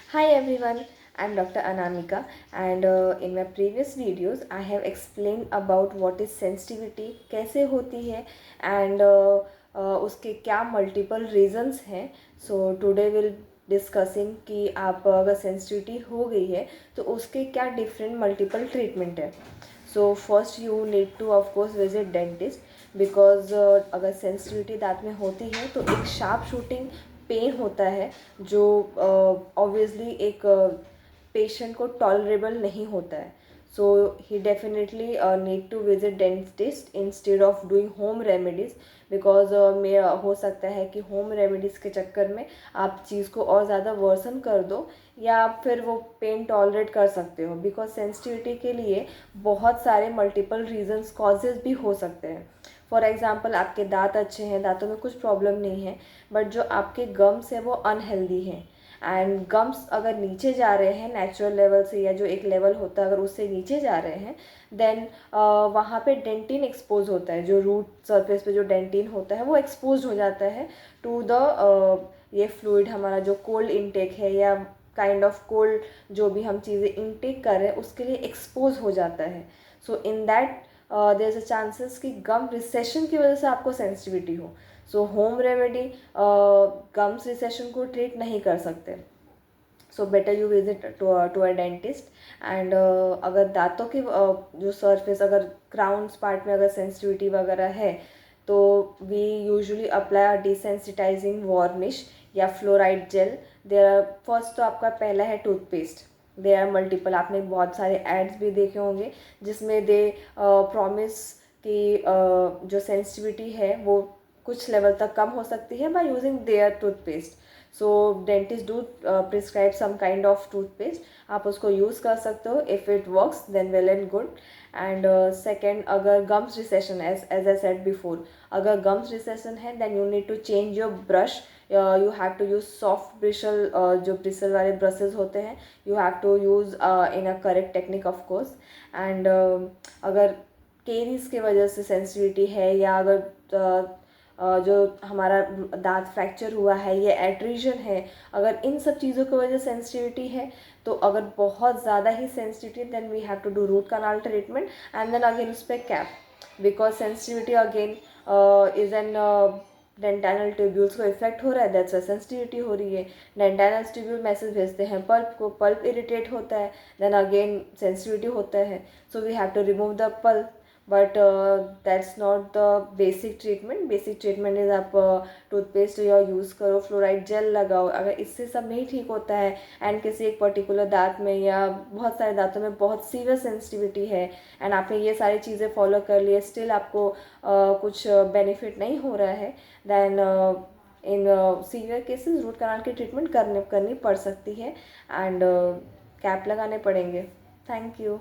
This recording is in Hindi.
Hi everyone, I'm Dr. Anamika and in my previous videos I have explained about what is sensitivity, कैसे होती है and उसके क्या multiple reasons हैं. So today we'll discussing कि आप अगर sensitivity हो गई है तो उसके क्या different multiple treatment है. So first you need to of course visit dentist because अगर sensitivity दांत में होती है तो एक sharp shooting पेन होता है जो ऑब्वियसली एक पेशेंट को टॉलरेबल नहीं होता है. So he definitely need to visit dentist instead of doing home remedies because में हो सकता है कि होम रेमेडीज़ के चक्कर में आप चीज़ को और ज़्यादा वर्सन कर दो या फिर वो पेन टॉलरेट कर सकते हो बिकॉज सेंसिटिविटी के लिए बहुत सारे मल्टीपल रीजंस कॉजेज़ भी हो सकते हैं. फॉर एग्ज़ाम्पल आपके दांत अच्छे हैं, दांतों में कुछ प्रॉब्लम नहीं है, बट जो आपके गम्स है वो अनहेल्दी हैं एंड गम्स अगर नीचे जा रहे हैं नेचुरल लेवल से या जो एक लेवल होता है अगर उससे नीचे जा रहे हैं देन वहाँ पे डेंटिन एक्सपोज होता है. जो रूट सरफेस पे जो डेंटिन होता है वो एक्सपोज हो जाता है टू द ये फ्लूइड हमारा जो कोल्ड इनटेक है या काइंड ऑफ कोल्ड जो भी हम चीज़ें इनटेक कर रहे हैं उसके लिए एक्सपोज हो जाता है. So in that there is a chances कि गम रिसेशन की वजह से आपको सेंसिटिविटी हो. So home remedy gums recession को ट्रीट नहीं कर सकते. So better you visit to a dentist and अगर दांतों की जो सरफेस अगर क्राउन्स पार्ट में अगर सेंसिटिविटी वगैरह है तो we usually apply desensitizing varnish या फ्लोराइड जेल. देयर फर्स्ट तो आपका पहला है टूथपेस्ट. दे आर मल्टीपल, आपने बहुत सारे एड्स भी देखे होंगे जिसमें दे प्रॉमिस कि जो सेंसिटिविटी है वो कुछ लेवल तक कम हो सकती है by using their toothpaste. So dentist do prescribe some kind of toothpaste, आप उसको यूज़ कर सकते हो. If it works then well and good. And second, अगर gums recession as I said before, अगर गम्स रिसेशन है then you need to change your brush. You have to use soft bristle, जो ब्रिसल वाले ब्रशेज होते हैं you have to use in a correct technique of course. And अगर केरीज की वजह से सेंसिटिविटी है या अगर जो हमारा दांत फ्रैक्चर हुआ है ये एट्रीजन है, अगर इन सब चीज़ों की वजह से सेंसिटिविटी है तो अगर बहुत ज़्यादा ही sensitivity then we have to do root canal treatment and then again उस पर cap because sensitivity again is an dentinal tubules को इफेक्ट हो रहा है, दैट्स सेंसिटिविटी हो रही है. डेंटाइनल ट्यूब्यूल मैसेज भेजते हैं पल्प को, पल्प इरिटेट होता है देन अगेन सेंसिटिविटी होता है. So we have to remove the pulp but that's not the basic treatment. Basic treatment is आप टूथपेस्ट या यूज़ करो, फ्लोराइड जेल लगाओ. अगर इससे सब नहीं ठीक होता है एंड किसी एक पर्टिकुलर दांत में या बहुत सारे दांतों में बहुत सीवियर सेंसिटिविटी है एंड आपने ये सारी चीज़ें फॉलो कर लिए स्टिल आपको कुछ बेनिफिट नहीं हो रहा है then in severe cases root canal की ट्रीटमेंट करनी पड़ सकती है एंड कैप लगाने पड़ेंगे. Thank you.